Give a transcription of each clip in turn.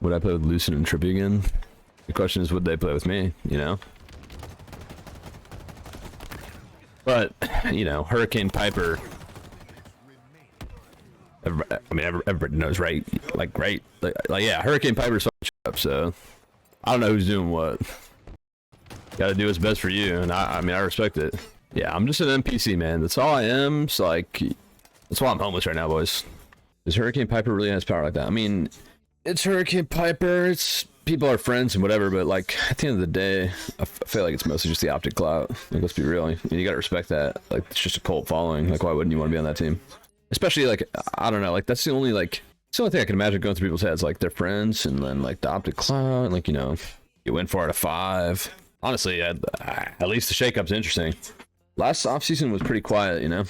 Would I play with Lucid and Trippy again? The question is, would they play with me, you know? But, you know, Hurricane Piper, everybody knows, right? Like, right? Like yeah, Hurricane Piper's fucking up, so I don't know who's doing what. Gotta do what's best for you, and I mean, I respect it. Yeah, I'm just an NPC, man. That's all I am. So, like, that's why I'm homeless right now, boys. Does Hurricane Piper really has power like that? I mean, it's Hurricane Piper. It's people are friends and whatever, but like at the end of the day, I feel like it's mostly just the Optic clout. Like, let's be real. You gotta respect that. Like, it's just a cult following. Like, why wouldn't you want to be on that team? Especially like, I don't know. Like, that's the only thing I can imagine going through people's heads. Like, they're friends, and then like the Optic clout, and like, you know, you win 4 out of 5. Honestly, at least the shakeup's interesting. Last offseason was pretty quiet, you know.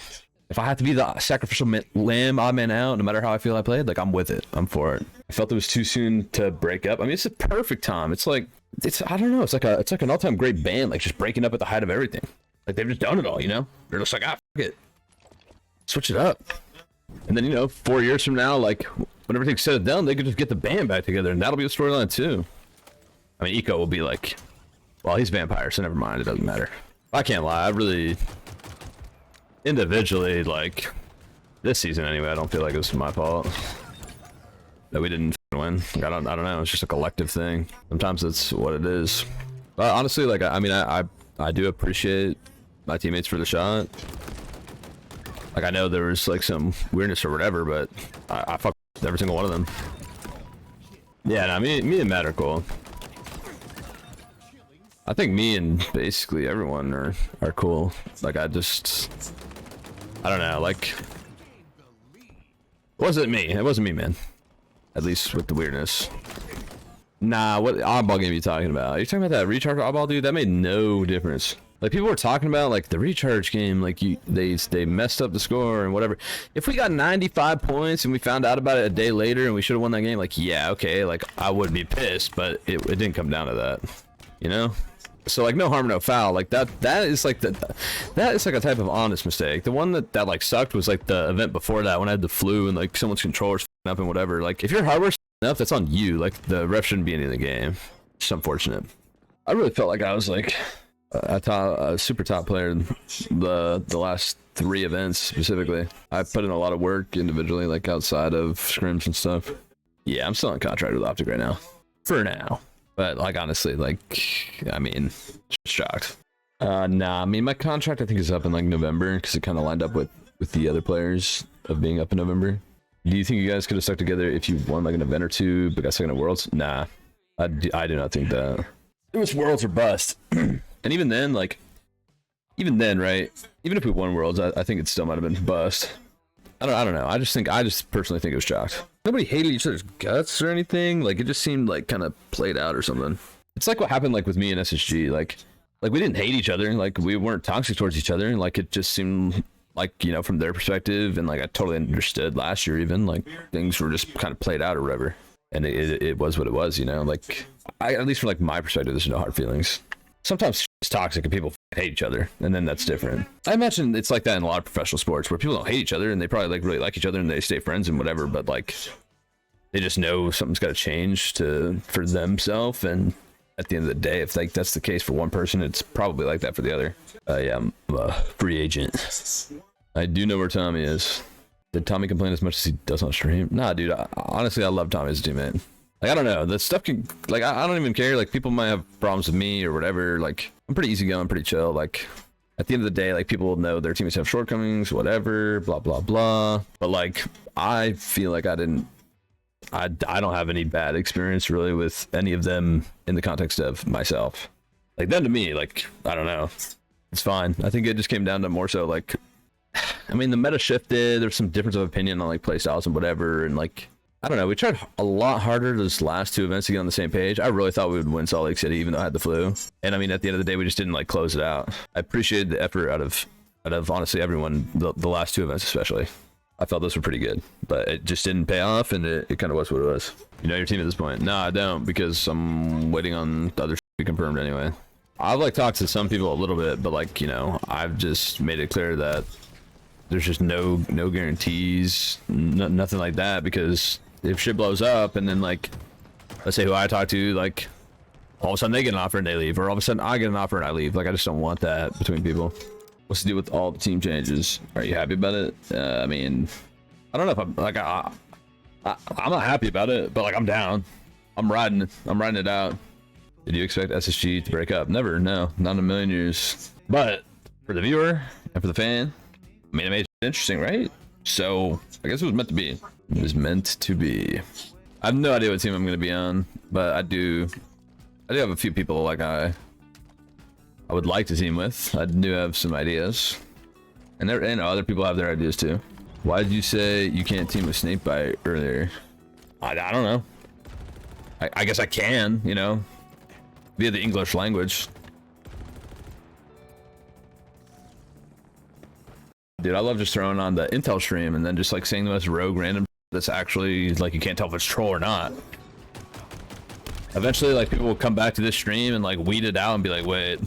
If I had to be the sacrificial lamb, odd man out, no matter how I feel I played, like, I'm with it. I'm for it. I felt it was too soon to break up. I mean, it's a perfect time. It's like, I don't know. It's like an all-time great band, like just breaking up at the height of everything. Like, they've just done it all, you know. They're just like, fuck it, switch it up. And then, you know, 4 years from now, like when everything's said and done, they could just get the band back together, and that'll be the storyline too. I mean, Eco will be like, well, he's vampire, so never mind. It doesn't matter. I can't lie. I really, individually, like, this season anyway, I don't feel like it was my fault that we didn't win. Like, I don't know. It's just a collective thing. Sometimes it's what it is. But honestly, like, I mean, I do appreciate my teammates for the shot. Like, I know there was like some weirdness or whatever, but I fucked every single one of them. Yeah, no, me and Matt are cool. I think me and basically everyone are cool. Like, I don't know, like, it wasn't me, man. At least with the weirdness. Nah, what oddball game are you talking about? Are you talking about that recharge oddball, dude? That made no difference. Like, people were talking about like the recharge game, like they messed up the score and whatever. If we got 95 points and we found out about it a day later and we should have won that game, like, yeah, okay, like, I would be pissed, but it didn't come down to that, you know? So, like, no harm, no foul. Like, that is like that is like a type of honest mistake. The one that like sucked was like the event before that when I had the flu and like someone's controller's up and whatever. Like, if your hardware's up, that's on you. Like, the ref shouldn't be in the game. It's unfortunate. I really felt like I was like a super top player in the last 3 events specifically. I put in a lot of work individually, like outside of scrims and stuff. Yeah, I'm still in contract with Optic right now. For now. But, like, honestly, like, I mean, shocked. Nah, I mean, my contract I think is up in like November because it kind of lined up with the other players of being up in November. Do you think you guys could have stuck together if you won like an event or 2 but got second at Worlds? Nah, I do not think that. It was Worlds or bust. And even then, like, right? Even if we won Worlds, I think it still might have been bust. I don't know. I just personally think it was shocked. Nobody hated each other's guts or anything. Like, it just seemed like kind of played out or something. It's like what happened like with me and SSG. Like we didn't hate each other. Like, we weren't toxic towards each other. And like, it just seemed like, you know, from their perspective, and like I totally understood last year even, like, things were just kind of played out or whatever. And it was what it was, you know. Like, at least from like my perspective, there's no hard feelings. Sometimes it's toxic and people hate each other, and then that's different. I imagine it's like that in a lot of professional sports where people don't hate each other and they probably like really like each other and they stay friends and whatever, but like they just know something's got to change for themselves. And at the end of the day, if like that's the case for one person, it's probably like that for the other. Yeah, I'm a free agent. I do know where Tommy is. Did Tommy complain as much as he does on stream? Nah, dude. Honestly, I love Tommy as a teammate. Like, I don't know, that stuff can, like, I don't even care. Like, people might have problems with me or whatever. Like, I'm pretty easygoing, pretty chill. Like, at the end of the day, like, people will know their teammates have shortcomings, whatever, blah blah blah. But like, I feel like I don't have any bad experience really with any of them in the context of myself. Like, them to me, like, I don't know, it's fine. I think it just came down to more so like, I mean, the meta shifted. There's some difference of opinion on like play styles and whatever, and like, I don't know, we tried a lot harder those last 2 events to get on the same page. I really thought we would win Salt Lake City even though I had the flu. And I mean, at the end of the day, we just didn't like close it out. I appreciated the effort out of honestly everyone, the last 2 events especially. I felt those were pretty good, but it just didn't pay off, and it kind of was what it was. You know your team at this point? No, I don't, because I'm waiting on the other to be confirmed anyway. I've like talked to some people a little bit, but like, you know, I've just made it clear that there's just no guarantees, nothing like that, because if shit blows up and then like let's say who I talk to, like all of a sudden they get an offer and they leave, or all of a sudden I get an offer and I leave. Like I just don't want that between people. What's to do with all the team changes? Are you happy about it? I mean, I don't know if I'm like I'm not happy about it, but like I'm down. I'm riding it out. Did you expect SSG to break up? Never, no, not in a million years. But for the viewer and for the fan, I mean, it made it interesting, right? So I guess it was meant to be. It was meant to be. I have no idea what team I'm gonna be on, but I do have a few people like I would like to team with. I do have some ideas, and there, and other people have their ideas too. Why did you say you can't team with Snakebite earlier? I don't know. I guess I can, you know, via the English language. Dude, I love just throwing on the Intel stream and then just like saying the most rogue random that's actually like you can't tell if it's troll or not. Eventually, like people will come back to this stream and like weed it out and be like, wait,